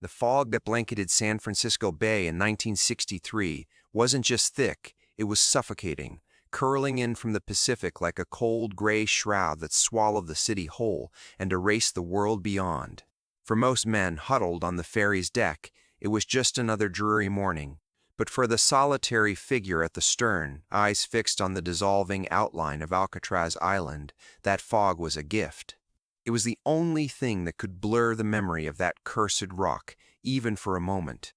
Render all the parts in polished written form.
The fog that blanketed San Francisco Bay in 1963 wasn't just thick, it was suffocating, curling in from the Pacific like a cold gray shroud that swallowed the city whole and erased the world beyond. For most men huddled on the ferry's deck, it was just another dreary morning. But for the solitary figure at the stern, eyes fixed on the dissolving outline of Alcatraz Island, that fog was a gift. It was the only thing that could blur the memory of that cursed rock, even for a moment.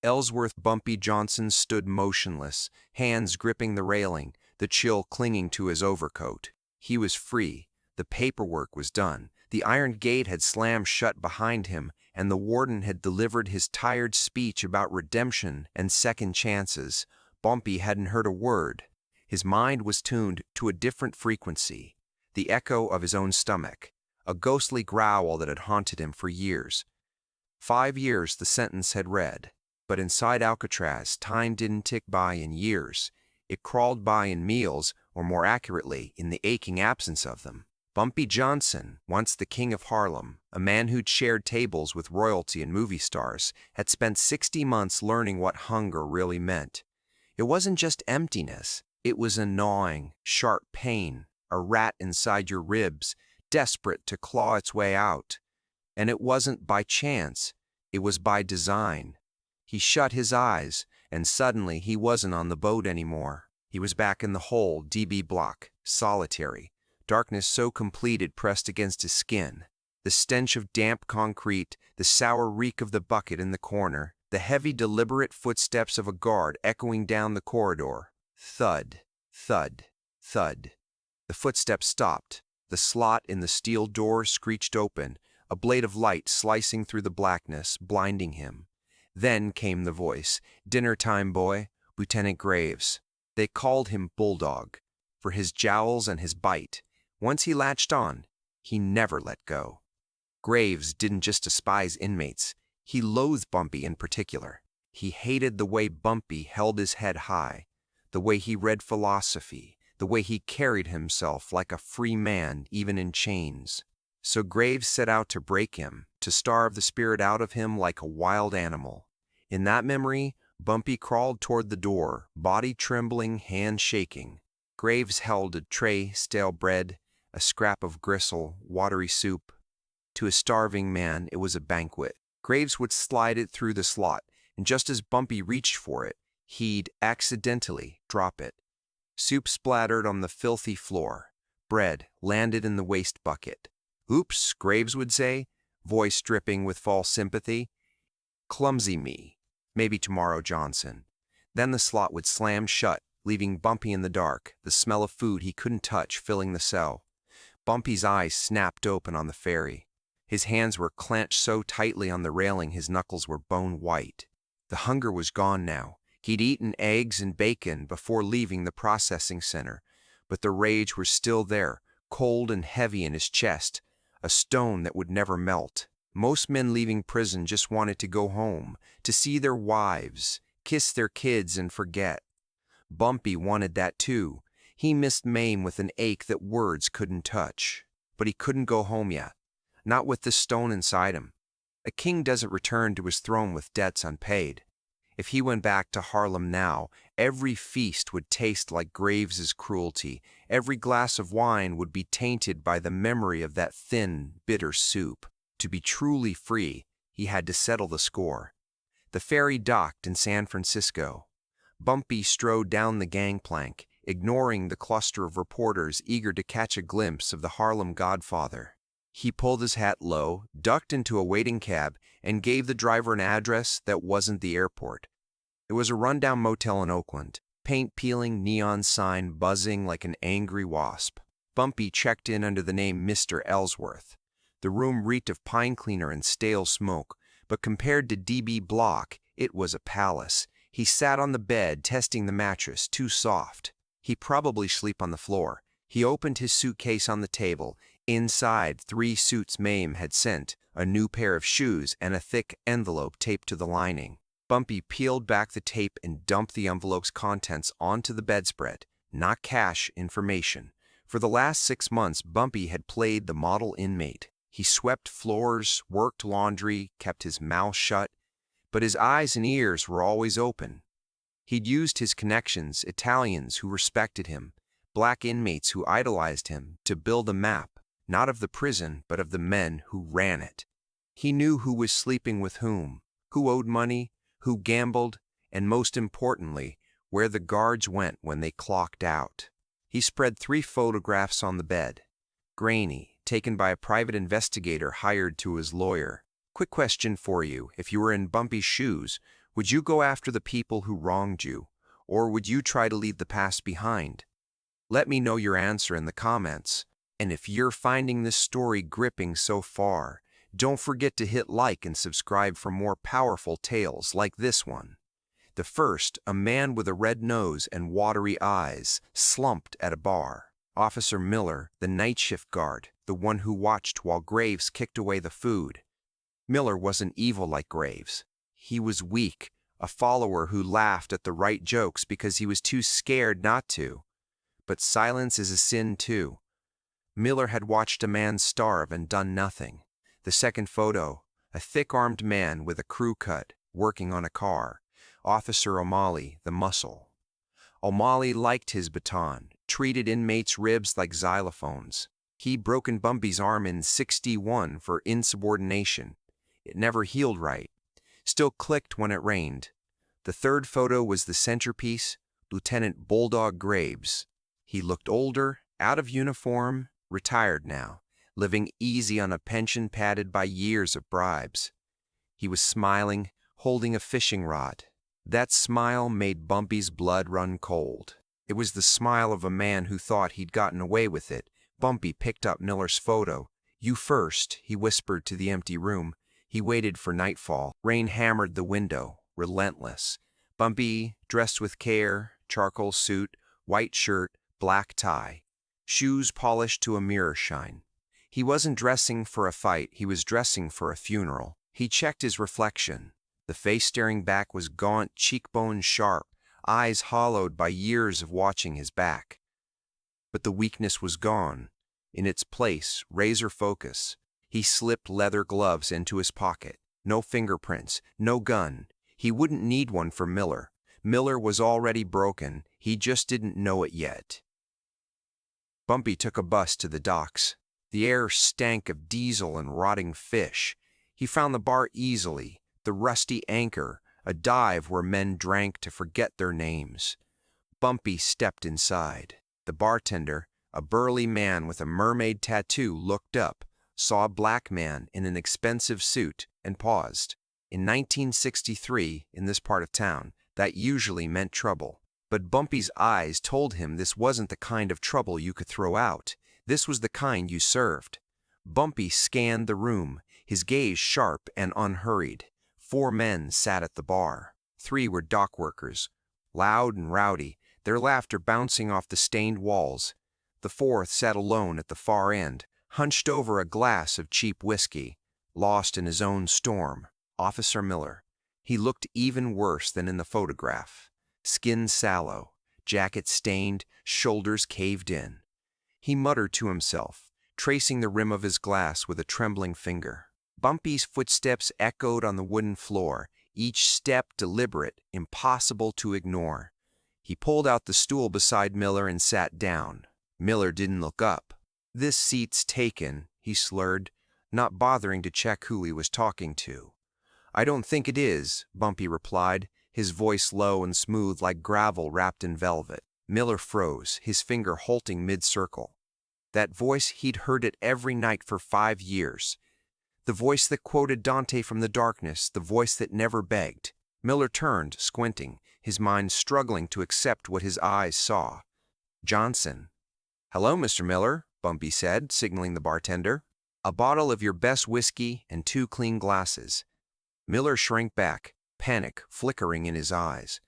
Ellsworth Bumpy Johnson stood motionless, hands gripping the railing, the chill clinging to his overcoat. He was free. The paperwork was done. The iron gate had slammed shut behind him, and the warden had delivered his tired speech about redemption and second chances. Bumpy hadn't heard a word. His mind was tuned to a different frequency, the echo of his own stomach, a ghostly growl that had haunted him for years. 5 years the sentence had read. But inside Alcatraz, time didn't tick by in years. It crawled by in meals, or more accurately, in the aching absence of them. Bumpy Johnson, once the king of Harlem, a man who'd shared tables with royalty and movie stars, had spent 60 months learning what hunger really meant. It wasn't just emptiness. It was a gnawing, sharp pain, a rat inside your ribs, desperate to claw its way out. And it wasn't by chance. It was by design. He shut his eyes, and suddenly he wasn't on the boat anymore. He was back in the hole, DB block, solitary. Darkness so complete it pressed against his skin. The stench of damp concrete, the sour reek of the bucket in the corner, the heavy, deliberate footsteps of a guard echoing down the corridor. Thud, thud, thud. The footsteps stopped. The slot in the steel door screeched open, a blade of light slicing through the blackness, blinding him. Then came the voice. "Dinner time, boy. Lieutenant Graves." They called him Bulldog, for his jowls and his bite. Once he latched on, he never let go. Graves didn't just despise inmates. He loathed Bumpy in particular. He hated the way Bumpy held his head high, the way he read philosophy, the way he carried himself like a free man even in chains. So Graves set out to break him, to starve the spirit out of him like a wild animal. In that memory, Bumpy crawled toward the door, body trembling, hand shaking. Graves held a tray, stale bread, a scrap of gristle, watery soup. To a starving man, it was a banquet. Graves would slide it through the slot, and just as Bumpy reached for it, he'd accidentally drop it. Soup splattered on the filthy floor. Bread landed in the waste bucket. "Oops," Graves would say, voice dripping with false sympathy. "Clumsy me. Maybe tomorrow, Johnson." Then the slot would slam shut, leaving Bumpy in the dark, the smell of food he couldn't touch filling the cell. Bumpy's eyes snapped open on the ferry. His hands were clenched so tightly on the railing his knuckles were bone white. The hunger was gone now. He'd eaten eggs and bacon before leaving the processing center, but the rage was still there, cold and heavy in his chest, a stone that would never melt. Most men leaving prison just wanted to go home, to see their wives, kiss their kids and forget. Bumpy wanted that too. He missed Mame with an ache that words couldn't touch. But he couldn't go home yet, not with the stone inside him. A king doesn't return to his throne with debts unpaid. If he went back to Harlem now, every feast would taste like Graves's cruelty. Every glass of wine would be tainted by the memory of that thin, bitter soup. To be truly free, he had to settle the score. The ferry docked in San Francisco. Bumpy strode down the gangplank, ignoring the cluster of reporters eager to catch a glimpse of the Harlem Godfather. He pulled his hat low, ducked into a waiting cab, and gave the driver an address that wasn't the airport. It was a rundown motel in Oakland, paint-peeling neon sign buzzing like an angry wasp. Bumpy checked in under the name Mr. Ellsworth. The room reeked of pine cleaner and stale smoke, but compared to DB Block, it was a palace. He sat on the bed, testing the mattress, too soft. He'd probably sleep on the floor. He opened his suitcase on the table. Inside, 3 suits Mame had sent, a new pair of shoes, and a thick envelope taped to the lining. Bumpy peeled back the tape and dumped the envelope's contents onto the bedspread. Not cash, information. For the last 6 months, Bumpy had played the model inmate. He swept floors, worked laundry, kept his mouth shut, but his eyes and ears were always open. He'd used his connections, Italians who respected him, black inmates who idolized him, to build a map, not of the prison, but of the men who ran it. He knew who was sleeping with whom, who owed money, who gambled, and most importantly, where the guards went when they clocked out. He spread 3 photographs on the bed. Grainy, taken by a private investigator hired to his lawyer. Quick question for you. If you were in Bumpy's shoes, would you go after the people who wronged you, or would you try to leave the past behind? Let me know your answer in the comments. And if you're finding this story gripping so far, don't forget to hit like and subscribe for more powerful tales like this one. The first, a man with a red nose and watery eyes, slumped at a bar. Officer Miller, the night shift guard, the one who watched while Graves kicked away the food. Miller wasn't evil like Graves. He was weak, a follower who laughed at the right jokes because he was too scared not to. But silence is a sin too. Miller had watched a man starve and done nothing. The second photo, a thick-armed man with a crew cut, working on a car. Officer O'Malley, the muscle. O'Malley liked his baton, treated inmates' ribs like xylophones. He'd broken Bumpy's arm in '61 for insubordination. It never healed right. Still clicked when it rained. The third photo was the centerpiece, Lieutenant Bulldog Graves. He looked older, out of uniform, retired now, living easy on a pension padded by years of bribes. He was smiling, holding a fishing rod. That smile made Bumpy's blood run cold. It was the smile of a man who thought he'd gotten away with it. Bumpy picked up Miller's photo. "You first," he whispered to the empty room. He waited for nightfall. Rain hammered the window, relentless. Bumpy, dressed with care, charcoal suit, white shirt, black tie, shoes polished to a mirror shine. He wasn't dressing for a fight, he was dressing for a funeral. He checked his reflection. The face staring back was gaunt, cheekbones sharp, eyes hollowed by years of watching his back. But the weakness was gone. In its place, razor focus. He slipped leather gloves into his pocket. No fingerprints, no gun. He wouldn't need one for Miller. Miller was already broken, he just didn't know it yet. Bumpy took a bus to the docks. The air stank of diesel and rotting fish. He found the bar easily, the rusty anchor, a dive where men drank to forget their names. Bumpy stepped inside. The bartender, a burly man with a mermaid tattoo, looked up, saw a black man in an expensive suit, and paused. In 1963, in this part of town, that usually meant trouble. But Bumpy's eyes told him this wasn't the kind of trouble you could throw out. This was the kind you served. Bumpy scanned the room, his gaze sharp and unhurried. 4 men sat at the bar. 3 were dock workers, loud and rowdy, their laughter bouncing off the stained walls. The 4th sat alone at the far end, hunched over a glass of cheap whiskey, lost in his own storm. Officer Miller. He looked even worse than in the photograph. Skin sallow, jacket stained, shoulders caved in. He muttered to himself, tracing the rim of his glass with a trembling finger. Bumpy's footsteps echoed on the wooden floor, each step deliberate, impossible to ignore. He pulled out the stool beside Miller and sat down. Miller didn't look up. "This seat's taken," he slurred, not bothering to check who he was talking to. "I don't think it is," Bumpy replied, his voice low and smooth like gravel wrapped in velvet. Miller froze, his finger halting mid-circle. That voice, he'd heard it every night for 5 years. The voice that quoted Dante from the darkness, the voice that never begged. Miller turned, squinting, his mind struggling to accept what his eyes saw. Johnson. "Hello, Mr. Miller," Bumpy said, signaling the bartender. "A bottle of your best whiskey and 2 clean glasses." Miller shrank back, panic flickering in his eyes.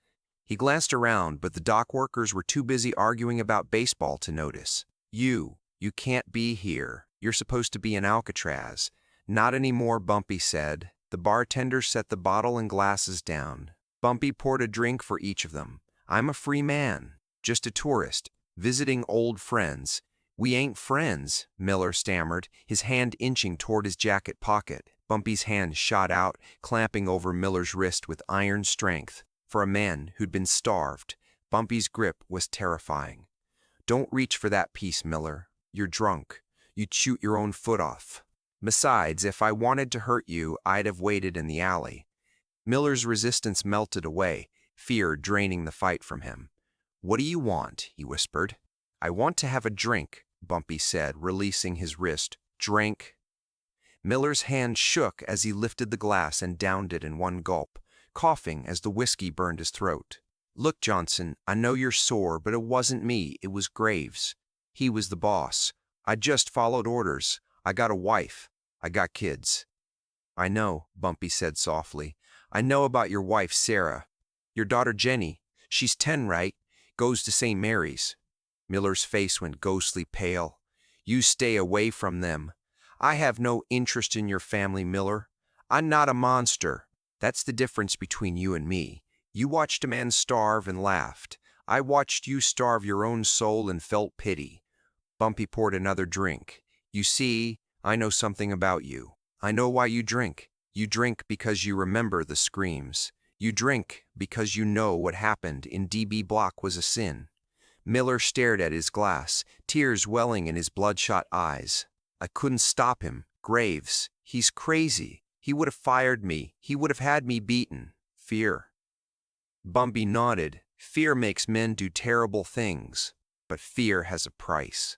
He glanced around, but the dock workers were too busy arguing about baseball to notice. You can't be here. You're supposed to be in Alcatraz." "Not anymore," Bumpy said. The bartender set the bottle and glasses down. Bumpy poured a drink for each of them. "I'm a free man, just a tourist, visiting old friends. We ain't friends, Miller stammered, his hand inching toward his jacket pocket. Bumpy's hand shot out, clamping over Miller's wrist with iron strength. For a man who'd been starved, Bumpy's grip was terrifying. Don't reach for that piece, Miller. You're drunk. You'd shoot your own foot off. Besides, if I wanted to hurt you, I'd have waited in the alley. Miller's resistance melted away, fear draining the fight from him. What do you want? He whispered. I want to have a drink, Bumpy said, releasing his wrist. Drink. Miller's hand shook as he lifted the glass and downed it in one gulp, coughing as the whiskey burned his throat. Look, Johnson, I know you're sore, but it wasn't me, it was Graves. He was the boss. I just followed orders. I got a wife. I got kids. I know, Bumpy said softly. I know about your wife, Sarah. Your daughter, Jenny. She's 10, right? Goes to St. Mary's. Miller's face went ghostly pale. You stay away from them. I have no interest in your family, Miller. I'm not a monster. That's the difference between you and me. You watched a man starve and laughed. I watched you starve your own soul and felt pity. Bumpy poured another drink. You see, I know something about you. I know why you drink. You drink because you remember the screams. You drink because you know what happened in DB Block was a sin. Miller stared at his glass, tears welling in his bloodshot eyes. I couldn't stop him. Graves. He's crazy. He would have fired me. He would have had me beaten. Fear. Bumpy nodded. Fear makes men do terrible things, but fear has a price.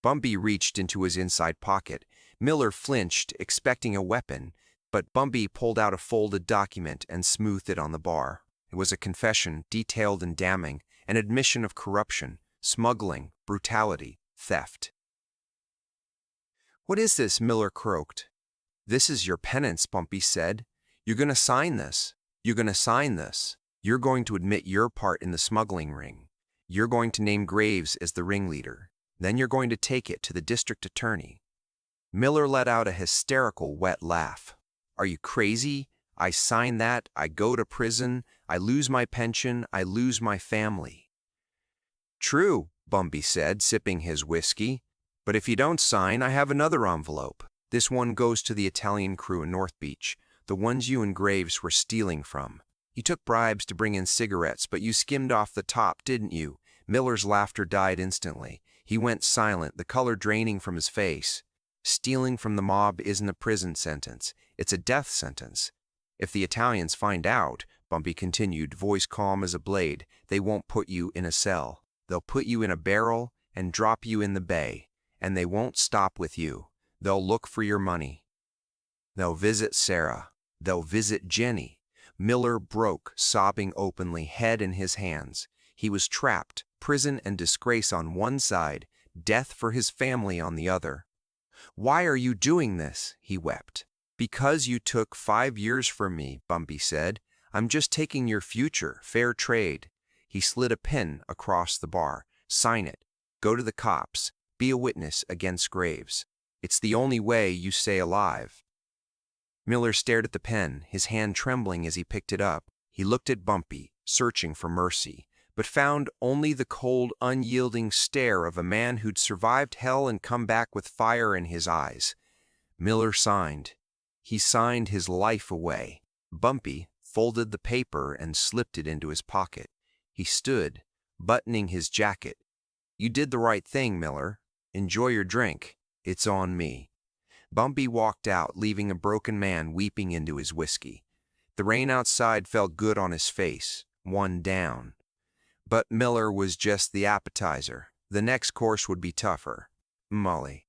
Bumpy reached into his inside pocket. Miller flinched, expecting a weapon, but Bumpy pulled out a folded document and smoothed it on the bar. It was a confession, detailed and damning, an admission of corruption, smuggling, brutality, theft. What is this? Miller croaked. This is your penance, Bumpy said. You're going to sign this. You're going to sign this. You're going to admit your part in the smuggling ring. You're going to name Graves as the ringleader. Then you're going to take it to the district attorney. Miller let out a hysterical, wet laugh. Are you crazy? I sign that, I go to prison, I lose my pension, I lose my family. True, Bumpy said, sipping his whiskey. But if you don't sign, I have another envelope. This one goes to the Italian crew in North Beach, the ones you and Graves were stealing from. You took bribes to bring in cigarettes, but you skimmed off the top, didn't you? Miller's laughter died instantly. He went silent, the color draining from his face. Stealing from the mob isn't a prison sentence. It's a death sentence. If the Italians find out, Bumpy continued, voice calm as a blade, they won't put you in a cell. They'll put you in a barrel and drop you in the bay. And they won't stop with you. They'll look for your money. They'll visit Sarah. They'll visit Jenny. Miller broke, sobbing openly, head in his hands. He was trapped, prison and disgrace on one side, death for his family on the other. Why are you doing this? He wept. Because you took 5 years from me, Bumpy said. I'm just taking your future, fair trade. He slid a pen across the bar. Sign it. Go to the cops. Be a witness against Graves. It's the only way you stay alive. Miller stared at the pen, his hand trembling as he picked it up. He looked at Bumpy, searching for mercy, but found only the cold, unyielding stare of a man who'd survived hell and come back with fire in his eyes. Miller signed. He signed his life away. Bumpy folded the paper and slipped it into his pocket. He stood, buttoning his jacket. You did the right thing, Miller. Enjoy your drink. It's on me. Bumpy walked out, leaving a broken man weeping into his whiskey. The rain outside felt good on his face, one down. But Miller was just the appetizer. The next course would be tougher. Molly.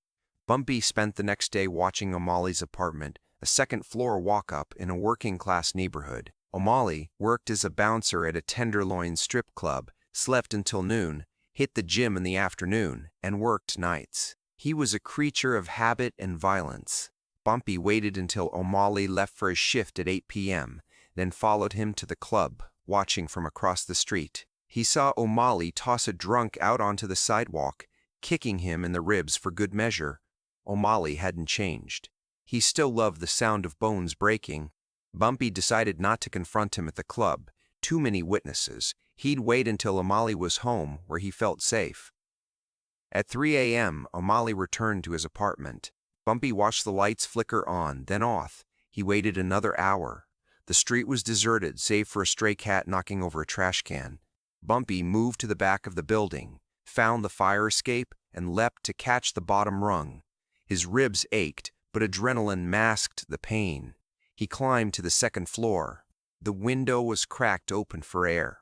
Bumpy spent the next day watching O'Malley's apartment, a second-floor walk-up in a working-class neighborhood. O'Malley worked as a bouncer at a Tenderloin strip club, slept until noon, hit the gym in the afternoon, and worked nights. He was a creature of habit and violence. Bumpy waited until O'Malley left for his shift at 8 p.m., then followed him to the club, watching from across the street. He saw O'Malley toss a drunk out onto the sidewalk, kicking him in the ribs for good measure. O'Malley hadn't changed. He still loved the sound of bones breaking. Bumpy decided not to confront him at the club. Too many witnesses. He'd wait until O'Malley was home, where he felt safe. At 3 a.m., O'Malley returned to his apartment. Bumpy watched the lights flicker on, then off. He waited another hour. The street was deserted, save for a stray cat knocking over a trash can. Bumpy moved to the back of the building, found the fire escape, and leapt to catch the bottom rung. His ribs ached, but adrenaline masked the pain. He climbed to the second floor. The window was cracked open for air.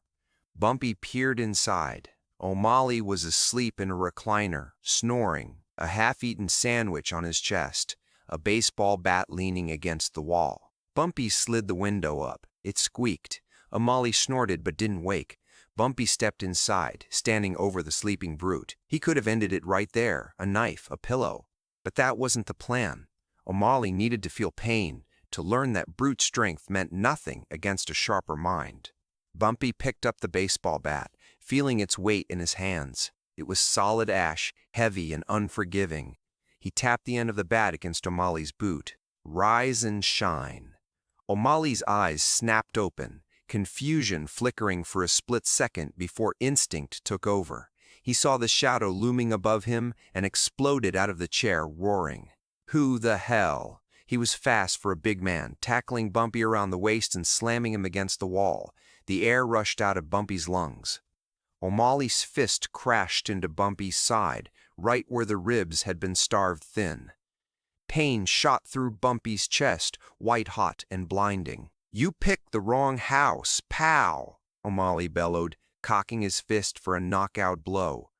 Bumpy peered inside. O'Malley was asleep in a recliner, snoring, a half-eaten sandwich on his chest, a baseball bat leaning against the wall. Bumpy slid the window up. It squeaked. O'Malley snorted but didn't wake. Bumpy stepped inside, standing over the sleeping brute. He could have ended it right there, a knife, a pillow. But that wasn't the plan. O'Malley needed to feel pain, to learn that brute strength meant nothing against a sharper mind. Bumpy picked up the baseball bat, feeling its weight in his hands. It was solid ash, heavy and unforgiving. He tapped the end of the bat against O'Malley's boot. Rise and shine. O'Malley's eyes snapped open, confusion flickering for a split second before instinct took over. He saw the shadow looming above him and exploded out of the chair, roaring. Who the hell? He was fast for a big man, tackling Bumpy around the waist and slamming him against the wall. The air rushed out of Bumpy's lungs. O'Malley's fist crashed into Bumpy's side, right where the ribs had been starved thin. Pain shot through Bumpy's chest, white-hot and blinding. "You picked the wrong house, pal," O'Malley bellowed, cocking his fist for a knockout blow.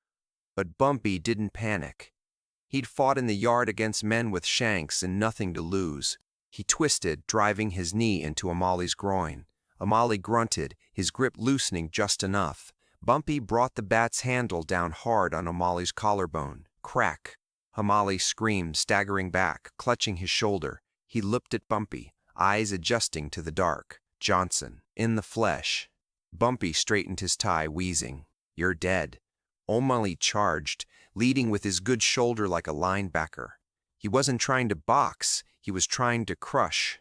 But Bumpy didn't panic. He'd fought in the yard against men with shanks and nothing to lose. He twisted, driving his knee into O'Malley's groin. O'Malley grunted, his grip loosening just enough. Bumpy brought the bat's handle down hard on O'Malley's collarbone. Crack. O'Malley screamed, staggering back, clutching his shoulder. He looked at Bumpy, eyes adjusting to the dark. Johnson, in the flesh. Bumpy straightened his tie, wheezing. "You're dead." O'Malley charged, leading with his good shoulder like a linebacker. He wasn't trying to box, he was trying to crush.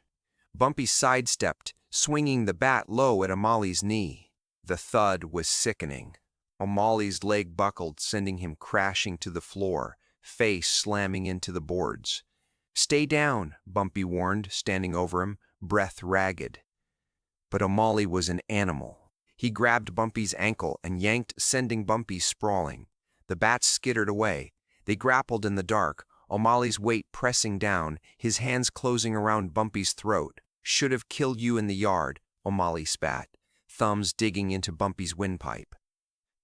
Bumpy sidestepped, swinging the bat low at O'Malley's knee. The thud was sickening. O'Malley's leg buckled, sending him crashing to the floor, face slamming into the boards. "Stay down," Bumpy warned, standing over him, breath ragged. But O'Malley was an animal. He grabbed Bumpy's ankle and yanked, sending Bumpy sprawling. The bat skittered away. They grappled in the dark, O'Malley's weight pressing down, his hands closing around Bumpy's throat. "Should have killed you in the yard," O'Malley spat, thumbs digging into Bumpy's windpipe.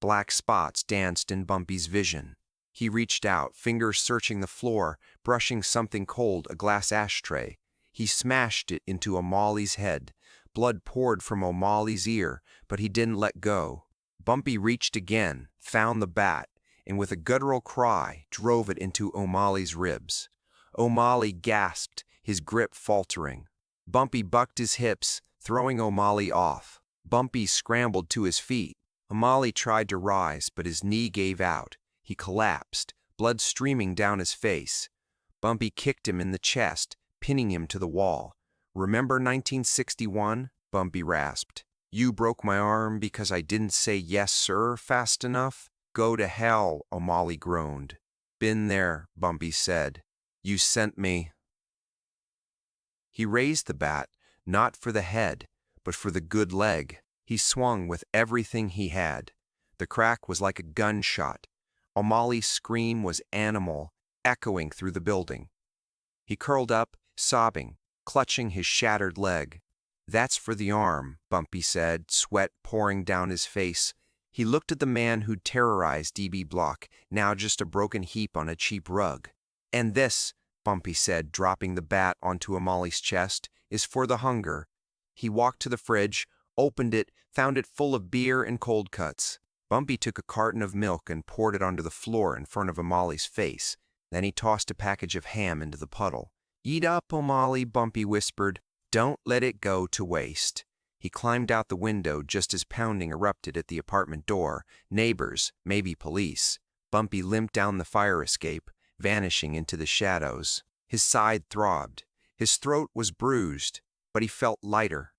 Black spots danced in Bumpy's vision. He reached out, fingers searching the floor, brushing something cold, a glass ashtray. He smashed it into O'Malley's head. Blood poured from O'Malley's ear, but he didn't let go. Bumpy reached again, found the bat, and with a guttural cry, drove it into O'Malley's ribs. O'Malley gasped, his grip faltering. Bumpy bucked his hips, throwing O'Malley off. Bumpy scrambled to his feet. O'Malley tried to rise, but his knee gave out. He collapsed, blood streaming down his face. Bumpy kicked him in the chest, pinning him to the wall. "Remember 1961? Bumpy rasped. "You broke my arm because I didn't say yes, sir, fast enough?" "Go to hell," O'Malley groaned. "Been there," Bumpy said. "You sent me." He raised the bat, not for the head, but for the good leg. He swung with everything he had. The crack was like a gunshot. O'Malley's scream was animal, echoing through the building. He curled up, sobbing, clutching his shattered leg. "That's for the arm," Bumpy said, sweat pouring down his face. He looked at the man who'd terrorized D.B. Block, now just a broken heap on a cheap rug. "And this," Bumpy said, dropping the bat onto O'Malley's chest, "is for the hunger." He walked to the fridge, opened it, found it full of beer and cold cuts. Bumpy took a carton of milk and poured it onto the floor in front of O'Malley's face. Then he tossed a package of ham into the puddle. "Eat up, O'Malley," Bumpy whispered. "Don't let it go to waste." He climbed out the window just as pounding erupted at the apartment door. Neighbors, maybe police. Bumpy limped down the fire escape, vanishing into the shadows. His side throbbed. His throat was bruised, but he felt lighter.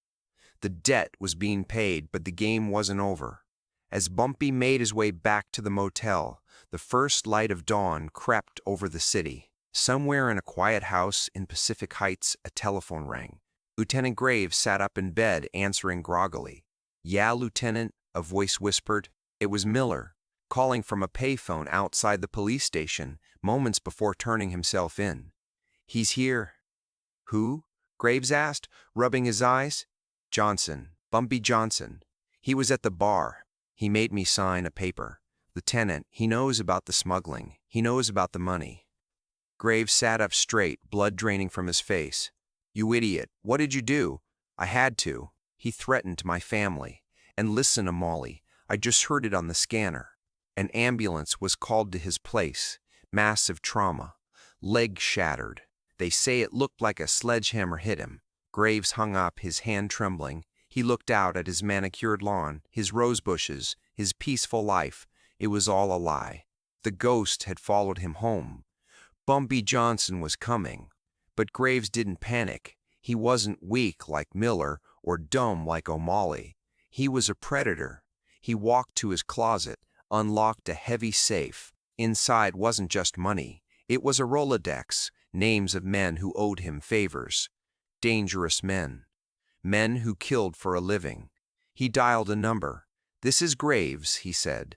The debt was being paid, but the game wasn't over. As Bumpy made his way back to the motel, the first light of dawn crept over the city. Somewhere in a quiet house in Pacific Heights, a telephone rang. Lieutenant Graves sat up in bed, answering groggily. "Yeah, Lieutenant," a voice whispered. It was Miller, calling from a payphone outside the police station, moments before turning himself in. "He's here." "Who?" Graves asked, rubbing his eyes. "Johnson, Bumpy Johnson. He was at the bar. He made me sign a paper. Lieutenant, he knows about the smuggling. He knows about the money." Graves sat up straight, blood draining from his face. "You idiot, what did you do?" "I had to. He threatened my family. And listen, Amali, I just heard it on the scanner. An ambulance was called to his place. Massive trauma. Leg shattered. They say it looked like a sledgehammer hit him." Graves hung up, his hand trembling. He looked out at his manicured lawn, his rose bushes, his peaceful life. It was all a lie. The ghost had followed him home. Bumpy Johnson was coming. But Graves didn't panic. He wasn't weak like Miller or dumb like O'Malley. He was a predator. He walked to his closet, unlocked a heavy safe. Inside wasn't just money. It was a Rolodex, names of men who owed him favors. Dangerous men. Men who killed for a living. He dialed a number. "This is Graves," he said.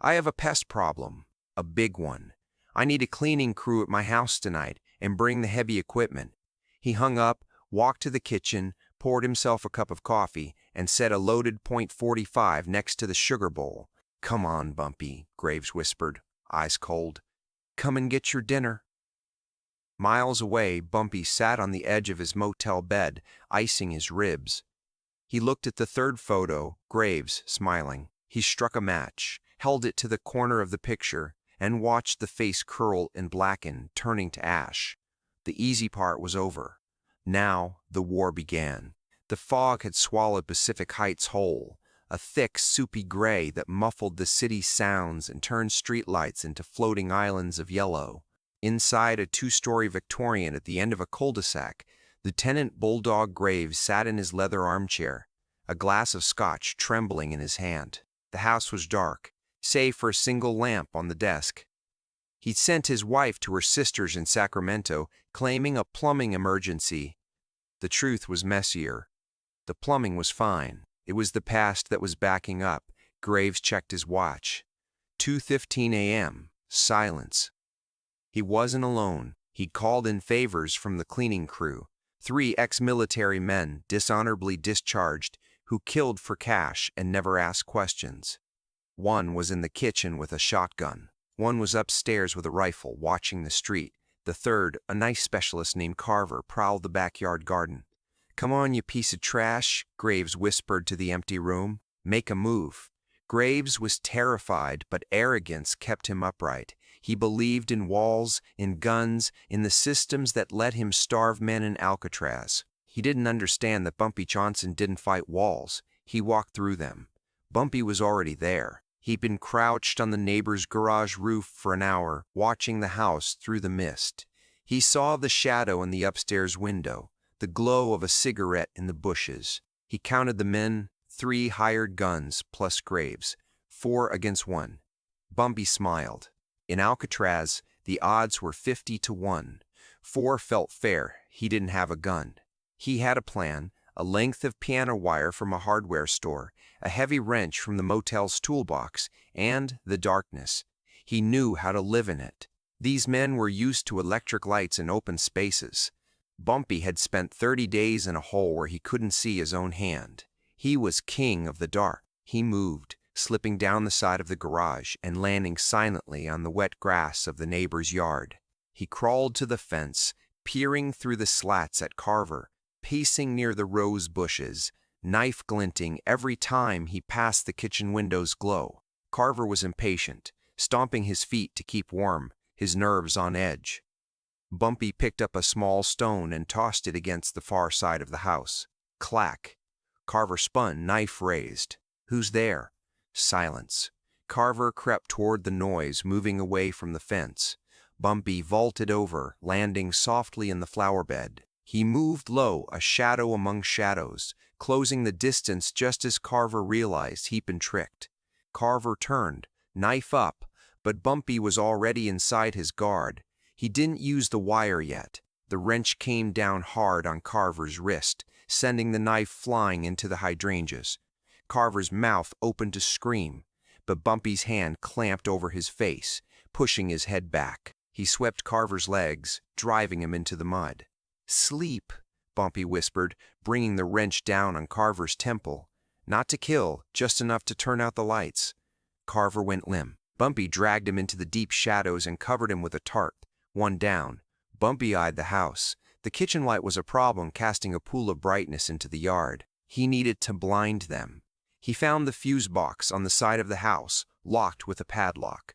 "I have a pest problem. A big one. I need a cleaning crew at my house tonight, and bring the heavy equipment." He hung up, walked to the kitchen, poured himself a cup of coffee, and set a loaded .45 next to the sugar bowl. "Come on, Bumpy," Graves whispered, eyes cold. "Come and get your dinner." Miles away, Bumpy sat on the edge of his motel bed, icing his ribs. He looked at the third photo, Graves, smiling. He struck a match, held it to the corner of the picture, and watched the face curl and blacken, turning to ash. The easy part was over. Now the war began. The fog had swallowed Pacific Heights whole, a thick, soupy gray that muffled the city's sounds and turned streetlights into floating islands of yellow. Inside a two-story Victorian at the end of a cul-de-sac, Lieutenant Bulldog Graves sat in his leather armchair, a glass of scotch trembling in his hand. The house was dark, save for a single lamp on the desk. He'd sent his wife to her sister's in Sacramento, claiming a plumbing emergency. The truth was messier. The plumbing was fine. It was the past that was backing up. Graves checked his watch. 2:15 a.m. Silence. He wasn't alone. He'd called in favors from the cleaning crew. 3 ex-military men, dishonorably discharged, who killed for cash and never asked questions. One was in the kitchen with a shotgun. One was upstairs with a rifle, watching the street. The third, a knife specialist named Carver, prowled the backyard garden. "Come on, you piece of trash," Graves whispered to the empty room. "Make a move." Graves was terrified, but arrogance kept him upright. He believed in walls, in guns, in the systems that let him starve men in Alcatraz. He didn't understand that Bumpy Johnson didn't fight walls. He walked through them. Bumpy was already there. He'd been crouched on the neighbor's garage roof for an hour, watching the house through the mist. He saw the shadow in the upstairs window, the glow of a cigarette in the bushes. He counted the men, 3 hired guns plus Graves, 4 against 1. Bumpy smiled. In Alcatraz, the odds were 50-1. 4 felt fair. He didn't have a gun. He had a plan, a length of piano wire from a hardware store, a heavy wrench from the motel's toolbox, and the darkness. He knew how to live in it. These men were used to electric lights and open spaces. Bumpy had spent 30 days in a hole where he couldn't see his own hand. He was king of the dark. He moved, slipping down the side of the garage and landing silently on the wet grass of the neighbor's yard. He crawled to the fence, peering through the slats at Carver, pacing near the rose bushes, knife glinting every time he passed the kitchen window's glow. Carver was impatient, stomping his feet to keep warm, his nerves on edge. Bumpy picked up a small stone and tossed it against the far side of the house. Clack. Carver spun, knife raised. "Who's there?" Silence. Carver crept toward the noise, moving away from the fence. Bumpy vaulted over, landing softly in the flower bed. He moved low, a shadow among shadows, closing the distance just as Carver realized he'd been tricked. Carver turned, knife up, but Bumpy was already inside his guard. He didn't use the wire yet. The wrench came down hard on Carver's wrist, sending the knife flying into the hydrangeas. Carver's mouth opened to scream, but Bumpy's hand clamped over his face, pushing his head back. He swept Carver's legs, driving him into the mud. "Sleep," Bumpy whispered, bringing the wrench down on Carver's temple. Not to kill, just enough to turn out the lights. Carver went limp. Bumpy dragged him into the deep shadows and covered him with a tarp. One down. Bumpy eyed the house. The kitchen light was a problem, casting a pool of brightness into the yard. He needed to blind them. He found the fuse box on the side of the house, locked with a padlock.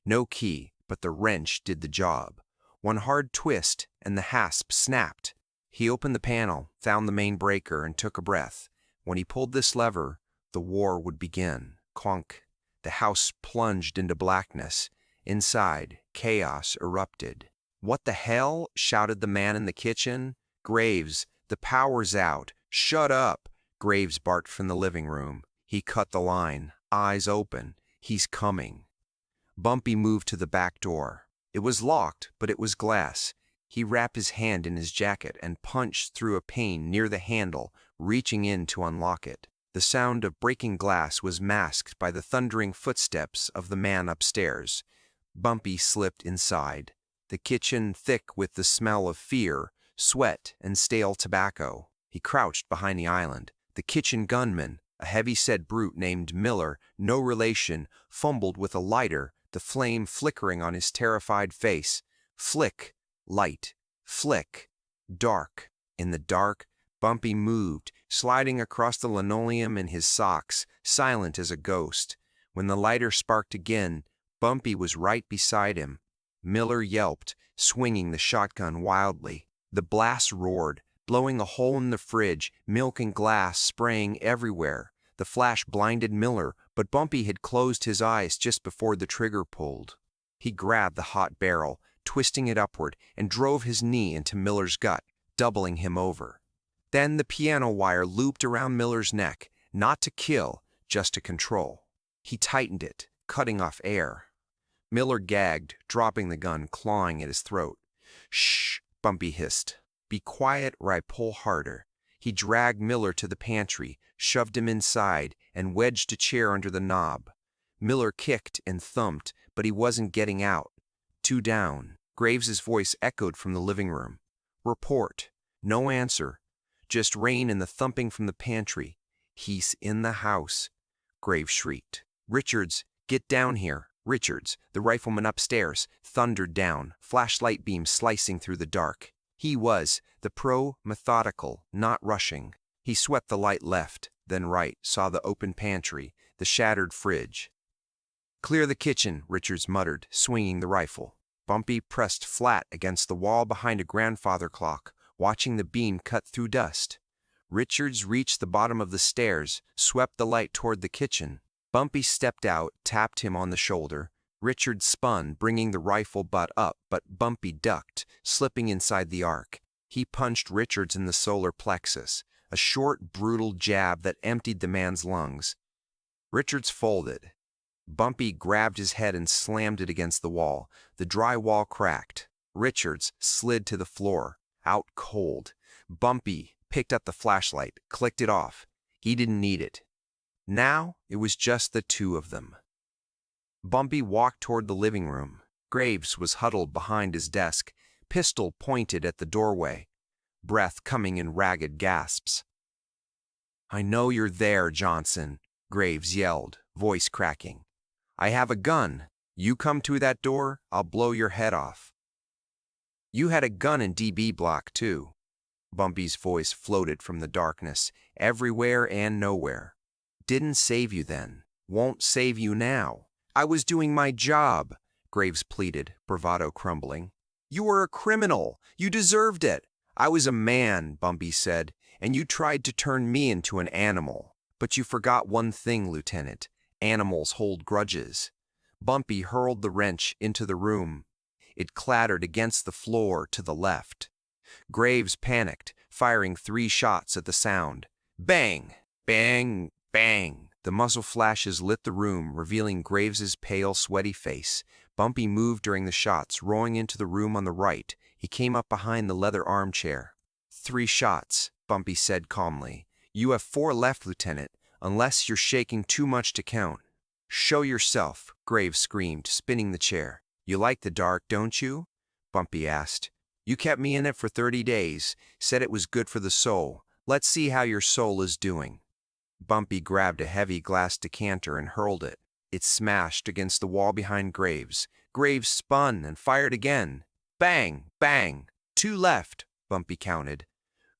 No key, but the wrench did the job. One hard twist, and the hasp snapped. He opened the panel, found the main breaker, and took a breath. When he pulled this lever, the war would begin. Clunk. The house plunged into blackness. Inside, chaos erupted. "What the hell?" shouted the man in the kitchen. "Graves, the power's out. Shut up!" Graves barked from the living room. He cut the line, eyes open. "He's coming." Bumpy moved to the back door. It was locked, but it was glass. He wrapped his hand in his jacket and punched through a pane near the handle, reaching in to unlock it. The sound of breaking glass was masked by the thundering footsteps of the man upstairs. Bumpy slipped inside. The kitchen thick with the smell of fear, sweat, and stale tobacco. He crouched behind the island. The kitchen gunman, a heavy-set brute named Miller, no relation, fumbled with a lighter, the flame flickering on his terrified face. Flick, light, flick, dark. In the dark, Bumpy moved, sliding across the linoleum in his socks, silent as a ghost. When the lighter sparked again, Bumpy was right beside him. Miller yelped, swinging the shotgun wildly. The blast roared, blowing a hole in the fridge, milk and glass spraying everywhere. The flash blinded Miller, but Bumpy had closed his eyes just before the trigger pulled. He grabbed the hot barrel, twisting it upward, and drove his knee into Miller's gut, doubling him over. Then the piano wire looped around Miller's neck, not to kill, just to control. He tightened it, cutting off air. Miller gagged, dropping the gun, clawing at his throat. "Shh," Bumpy hissed. "Be quiet or I pull harder." He dragged Miller to the pantry, shoved him inside, and wedged a chair under the knob. Miller kicked and thumped, but he wasn't getting out. Two down. Graves's voice echoed from the living room. "Report." No answer. Just rain and the thumping from the pantry. "He's in the house," Graves shrieked. "Richards, get down here." Richards, the rifleman upstairs, thundered down, flashlight beam slicing through the dark. He was, the pro, methodical, not rushing. He swept the light left, then right, saw the open pantry, the shattered fridge. "Clear the kitchen," Richards muttered, swinging the rifle. Bumpy pressed flat against the wall behind a grandfather clock, watching the beam cut through dust. Richards reached the bottom of the stairs, swept the light toward the kitchen. Bumpy stepped out, tapped him on the shoulder. Richards spun, bringing the rifle butt up, but Bumpy ducked, slipping inside the arc. He punched Richards in the solar plexus, a short, brutal jab that emptied the man's lungs. Richards folded. Bumpy grabbed his head and slammed it against the wall. The dry wall cracked. Richards slid to the floor, out cold. Bumpy picked up the flashlight, clicked it off. He didn't need it. Now it was just the two of them. Bumpy walked toward the living room. Graves was huddled behind his desk, pistol pointed at the doorway, breath coming in ragged gasps. "I know you're there, Johnson," Graves yelled, voice cracking. "I have a gun. You come to that door, I'll blow your head off." "You had a gun in DB block, too." Bumpy's voice floated from the darkness, everywhere and nowhere. "Didn't save you then. Won't save you now." "I was doing my job," Graves pleaded, bravado crumbling. "You were a criminal. You deserved it." "I was a man," Bumpy said, "and you tried to turn me into an animal. But you forgot one thing, Lieutenant. Animals hold grudges." Bumpy hurled the wrench into the room. It clattered against the floor to the left. Graves panicked, firing 3 shots at the sound. Bang! Bang! Bang! The muzzle flashes lit the room, revealing Graves's pale, sweaty face. Bumpy moved during the shots, roaring into the room on the right. He came up behind the leather armchair. 3 shots, Bumpy said calmly. You have 4 left, Lieutenant, unless you're shaking too much to count. Show yourself, Graves screamed, spinning the chair. You like the dark, don't you? Bumpy asked. You kept me in it for 30 days, said it was good for the soul. Let's see how your soul is doing. Bumpy grabbed a heavy glass decanter and hurled it. It smashed against the wall behind Graves. Graves spun and fired again. Bang! Bang! 2 left, Bumpy counted.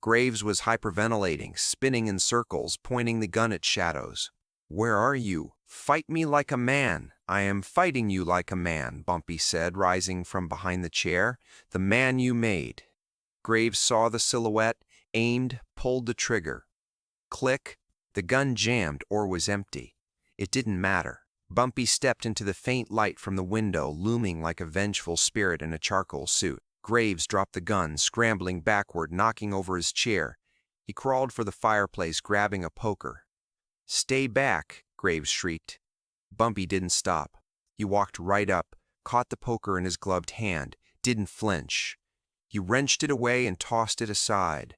Graves was hyperventilating, spinning in circles, pointing the gun at shadows. Where are you? Fight me like a man. I am fighting you like a man, Bumpy said, rising from behind the chair. The man you made. Graves saw the silhouette, aimed, pulled the trigger. Click. The gun jammed or was empty. It didn't matter. Bumpy stepped into the faint light from the window, looming like a vengeful spirit in a charcoal suit. Graves dropped the gun, scrambling backward, knocking over his chair. He crawled for the fireplace, grabbing a poker. Stay back, Graves shrieked. Bumpy didn't stop. He walked right up, caught the poker in his gloved hand, didn't flinch. He wrenched it away and tossed it aside.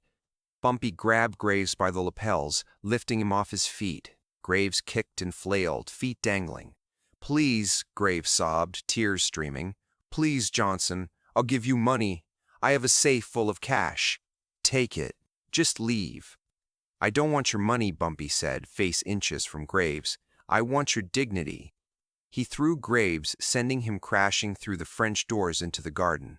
Bumpy grabbed Graves by the lapels, lifting him off his feet. Graves kicked and flailed, feet dangling. Please, Graves sobbed, tears streaming. Please, Johnson, I'll give you money. I have a safe full of cash. Take it. Just leave. I don't want your money, Bumpy said, face inches from Graves. I want your dignity. He threw Graves, sending him crashing through the French doors into the garden.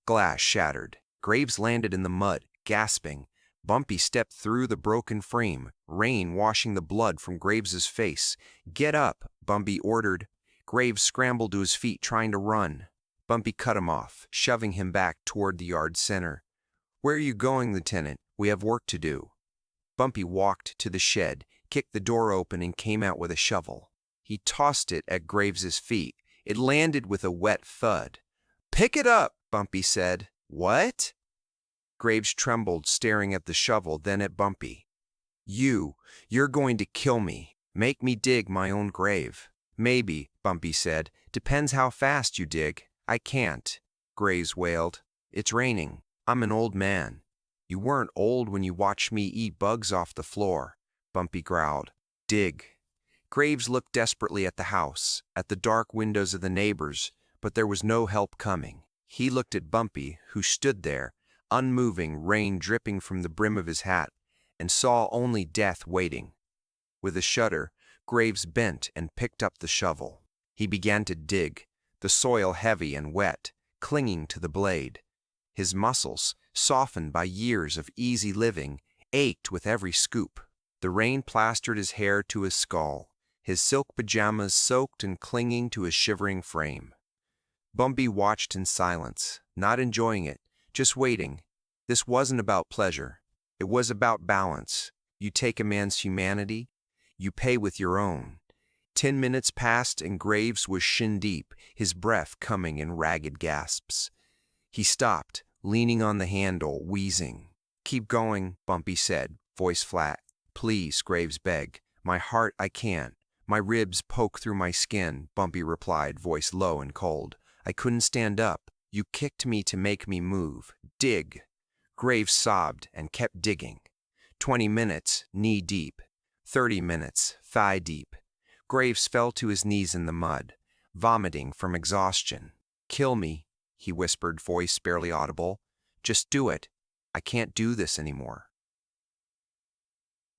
Glass shattered. Graves landed in the mud, gasping. Bumpy stepped through the broken frame, rain washing the blood from Graves's face. Get up, Bumpy ordered. Graves scrambled to his feet, trying to run. Bumpy cut him off, shoving him back toward the yard center. Where are you going, Lieutenant? We have work to do. Bumpy walked to the shed, kicked the door open, and came out with a shovel. He tossed it at Graves's feet. It landed with a wet thud. Pick it up, Bumpy said. What? Graves trembled, staring at the shovel, then at Bumpy. You're going to kill me. Make me dig my own grave. Maybe, Bumpy said. Depends how fast you dig. I can't. Graves wailed. It's raining. I'm an old man. You weren't old when you watched me eat bugs off the floor, Bumpy growled. Dig. Graves looked desperately at the house, at the dark windows of the neighbors, but there was no help coming. He looked at Bumpy, who stood there, unmoving, rain dripping from the brim of his hat, and saw only death waiting. With a shudder, Graves bent and picked up the shovel. He began to dig, the soil heavy and wet, clinging to the blade. His muscles, softened by years of easy living, ached with every scoop. The rain plastered his hair to his skull, his silk pajamas soaked and clinging to his shivering frame. Bumpy watched in silence, not enjoying it, just waiting. This wasn't about pleasure. It was about balance. You take a man's humanity, you pay with your own. 10 minutes passed and Graves was shin-deep, his breath coming in ragged gasps. He stopped, leaning on the handle, wheezing. Keep going, Bumpy said, voice flat. Please, Graves begged. My heart, I can't. My ribs poke through my skin, Bumpy replied, voice low and cold. I couldn't stand up. You kicked me to make me move. Dig. Graves sobbed and kept digging. 20 minutes, knee deep. 30 minutes, thigh deep. Graves fell to his knees in the mud, vomiting from exhaustion. Kill me, he whispered, voice barely audible. Just do it. I can't do this anymore.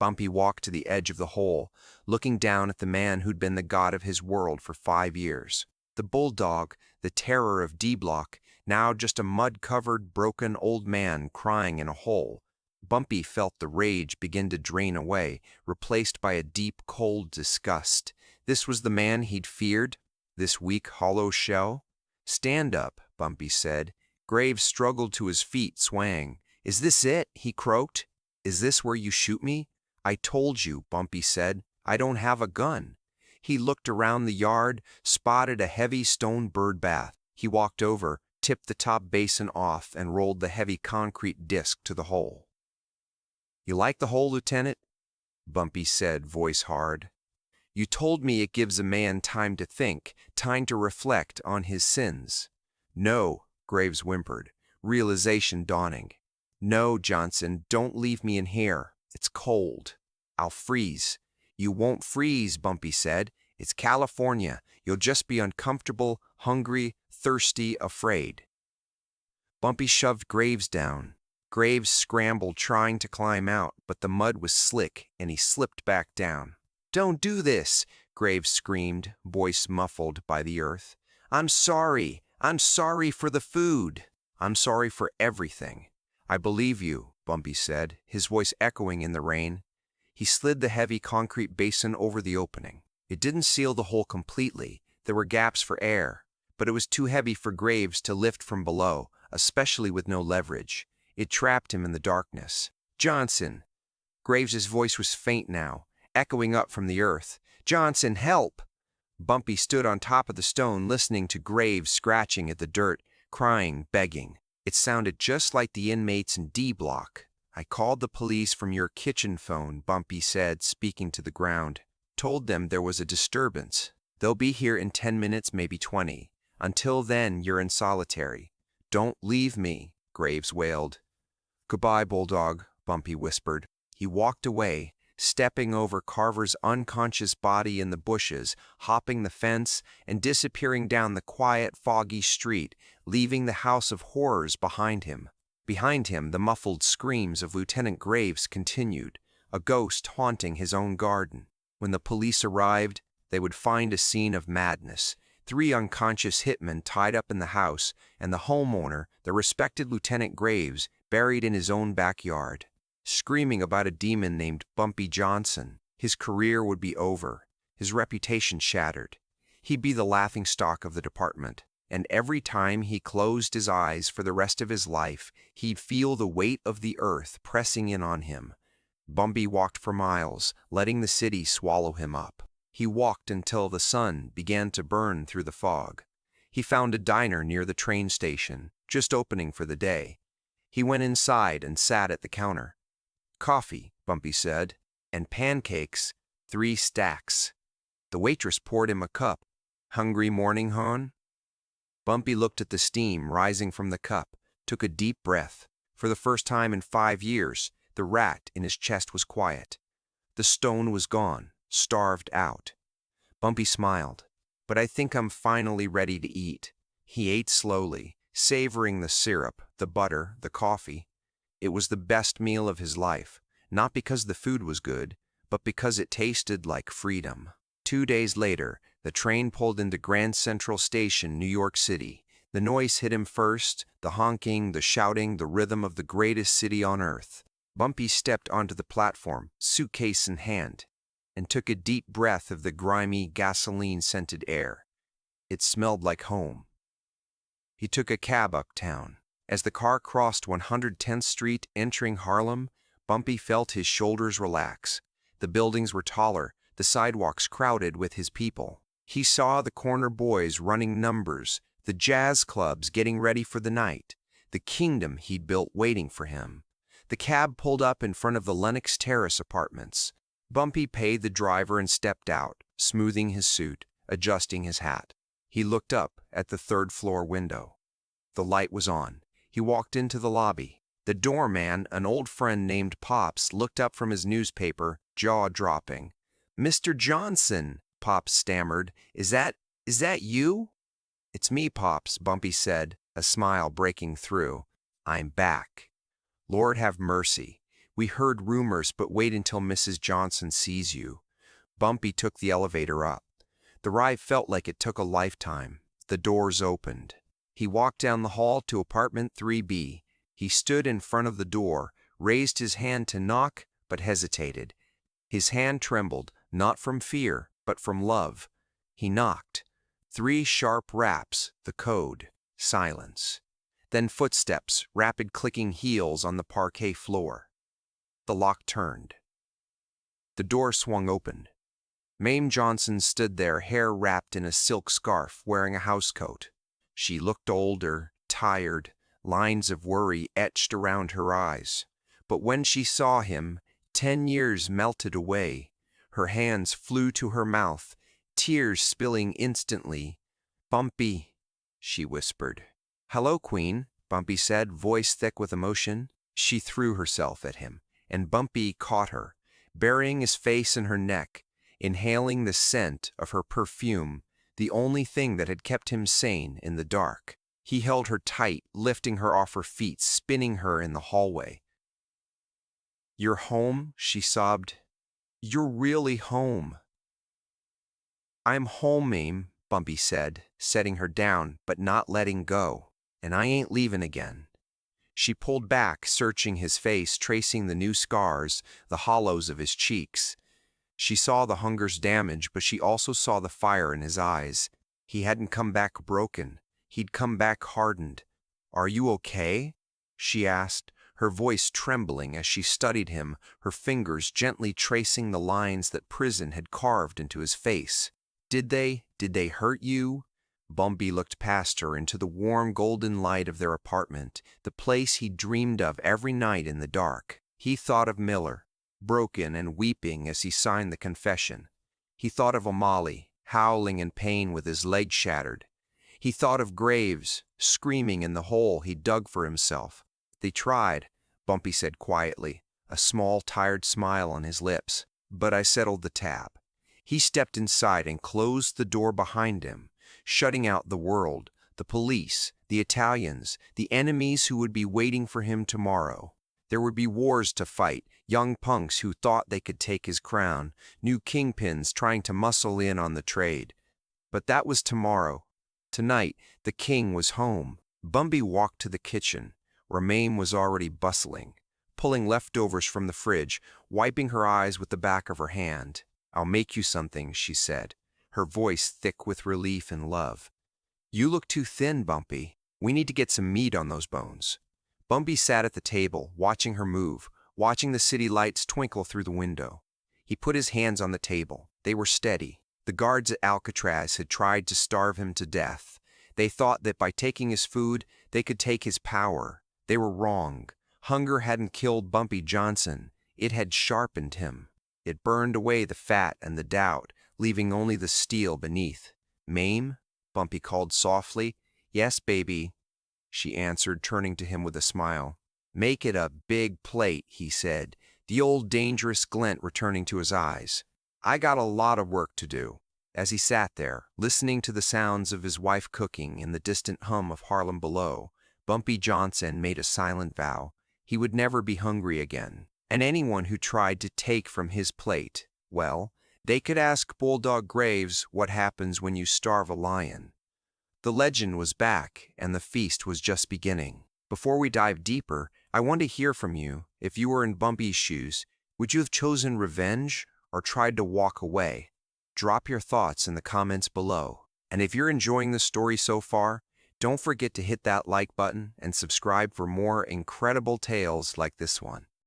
Bumpy walked to the edge of the hole, looking down at the man who'd been the god of his world for 5 years. The Bulldog, the terror of D-Block, now just a mud-covered, broken old man crying in a hole. Bumpy felt the rage begin to drain away, replaced by a deep, cold disgust. This was the man he'd feared? This weak, hollow shell? Stand up, Bumpy said. Graves struggled to his feet, swaying. Is this it? He croaked. Is this where you shoot me? I told you, Bumpy said. I don't have a gun. He looked around the yard, spotted a heavy stone bird bath. He walked over, tipped the top basin off, and rolled the heavy concrete disc to the hole. You like the hole, Lieutenant? Bumpy said, voice hard. You told me it gives a man time to think, time to reflect on his sins. No, Graves whimpered, realization dawning. No, Johnson, don't leave me in here. It's cold. I'll freeze. You won't freeze, Bumpy said. It's California. You'll just be uncomfortable, hungry, thirsty, afraid. Bumpy shoved Graves down. Graves scrambled trying to climb out, but the mud was slick and he slipped back down. Don't do this, Graves screamed, voice muffled by the earth. I'm sorry. I'm sorry for the food. I'm sorry for everything. I believe you, Bumpy said, his voice echoing in the rain. He slid the heavy concrete basin over the opening. It didn't seal the hole completely. There were gaps for air, but it was too heavy for Graves to lift from below, especially with no leverage. It trapped him in the darkness. Johnson! Graves's voice was faint now, echoing up from the earth. Johnson, help! Bumpy stood on top of the stone listening to Graves scratching at the dirt, crying, begging. It sounded just like the inmates in D Block. I called the police from your kitchen phone, Bumpy said, speaking to the ground. Told them there was a disturbance. They'll be here in 10 minutes, maybe 20. Until then, you're in solitary. Don't leave me, Graves wailed. Goodbye, Bulldog, Bumpy whispered. He walked away, stepping over Carver's unconscious body in the bushes, hopping the fence, and disappearing down the quiet, foggy street, leaving the house of horrors behind him. Behind him, the muffled screams of Lieutenant Graves continued, a ghost haunting his own garden. When the police arrived, they would find a scene of madness. 3 unconscious hitmen tied up in the house, and the homeowner, the respected Lieutenant Graves, buried in his own backyard. Screaming about a demon named Bumpy Johnson, his career would be over, his reputation shattered. He'd be the laughingstock of the department, and every time he closed his eyes for the rest of his life, he'd feel the weight of the earth pressing in on him. Bumpy walked for miles, letting the city swallow him up. He walked until the sun began to burn through the fog. He found a diner near the train station, just opening for the day. He went inside and sat at the counter. Coffee, Bumpy said, and pancakes, 3 stacks. The waitress poured him a cup. Hungry morning, hon? Bumpy looked at the steam rising from the cup, took a deep breath. For the first time in 5 years, the rat in his chest was quiet. The stone was gone, starved out. Bumpy smiled. But I think I'm finally ready to eat. He ate slowly, savoring the syrup, the butter, the coffee. It was the best meal of his life, not because the food was good, but because it tasted like freedom. 2 days later, the train pulled into Grand Central Station, New York City. The noise hit him first, the honking, the shouting, the rhythm of the greatest city on earth. Bumpy stepped onto the platform, suitcase in hand, and took a deep breath of the grimy, gasoline-scented air. It smelled like home. He took a cab uptown. As the car crossed 110th Street, entering Harlem, Bumpy felt his shoulders relax. The buildings were taller, the sidewalks crowded with his people. He saw the corner boys running numbers, the jazz clubs getting ready for the night, the kingdom he'd built waiting for him. The cab pulled up in front of the Lenox Terrace apartments. Bumpy paid the driver and stepped out, smoothing his suit, adjusting his hat. He looked up at the 3rd-floor window. The light was on. He walked into the lobby. The doorman, an old friend named Pops, looked up from his newspaper, jaw dropping. "Mr. Johnson," Pops stammered, Is that you?" "It's me, Pops," Bumpy said, a smile breaking through. "I'm back. Lord have mercy. We heard rumors, but wait until Mrs. Johnson sees you." Bumpy took the elevator up. The ride felt like it took a lifetime. The doors opened. He walked down the hall to apartment 3B. He stood in front of the door, raised his hand to knock, but hesitated. His hand trembled, not from fear, but from love. He knocked. 3 sharp raps, the code. Silence. Then footsteps, rapid clicking heels on the parquet floor. The lock turned. The door swung open. Mame Johnson stood there, hair wrapped in a silk scarf, wearing a housecoat. She looked older, tired, lines of worry etched around her eyes. But when she saw him, 10 years melted away. Her hands flew to her mouth, tears spilling instantly. "Bumpy," she whispered. "Hello, Queen," Bumpy said, voice thick with emotion. She threw herself at him, and Bumpy caught her, burying his face in her neck, inhaling the scent of her perfume, the only thing that had kept him sane in the dark. He held her tight, lifting her off her feet, spinning her in the hallway. "You're home?" she sobbed. "You're really home." "I'm home, Mame," Bumpy said, setting her down but not letting go. "And I ain't leaving again." She pulled back, searching his face, tracing the new scars, the hollows of his cheeks. She saw the hunger's damage, but she also saw the fire in his eyes. He hadn't come back broken. He'd come back hardened. "Are you okay?" she asked, her voice trembling as she studied him, her fingers gently tracing the lines that prison had carved into his face. Did they hurt you?" Bumpy looked past her into the warm golden light of their apartment, the place he dreamed of every night in the dark. He thought of Miller, broken and weeping as he signed the confession. He thought of O'Malley, howling in pain with his leg shattered. He thought of Graves, screaming in the hole he dug for himself. "They tried," Bumpy said quietly, a small, tired smile on his lips. "But I settled the tab." He stepped inside and closed the door behind him, shutting out the world, the police, the Italians, the enemies who would be waiting for him tomorrow. There would be wars to fight, young punks who thought they could take his crown, new kingpins trying to muscle in on the trade. But that was tomorrow. Tonight, the king was home. Bumpy walked to the kitchen, where Mame was already bustling, pulling leftovers from the fridge, wiping her eyes with the back of her hand. "I'll make you something," she said, her voice thick with relief and love. "You look too thin, Bumpy. We need to get some meat on those bones." Bumpy sat at the table, watching her move, watching the city lights twinkle through the window. He put his hands on the table. They were steady. The guards at Alcatraz had tried to starve him to death. They thought that by taking his food, they could take his power. They were wrong. Hunger hadn't killed Bumpy Johnson. It had sharpened him. It burned away the fat and the doubt, leaving only the steel beneath. "Mame?" Bumpy called softly. "Yes, baby," she answered, turning to him with a smile. "Make it a big plate," he said, the old dangerous glint returning to his eyes. "I got a lot of work to do." As he sat there, listening to the sounds of his wife cooking and the distant hum of Harlem below, Bumpy Johnson made a silent vow. He would never be hungry again. And anyone who tried to take from his plate, well, they could ask Bulldog Graves what happens when you starve a lion. The legend was back, and the feast was just beginning. Before we dive deeper, I want to hear from you. If you were in Bumpy's shoes, would you have chosen revenge or tried to walk away? Drop your thoughts in the comments below. And if you're enjoying the story so far, don't forget to hit that like button and subscribe for more incredible tales like this one.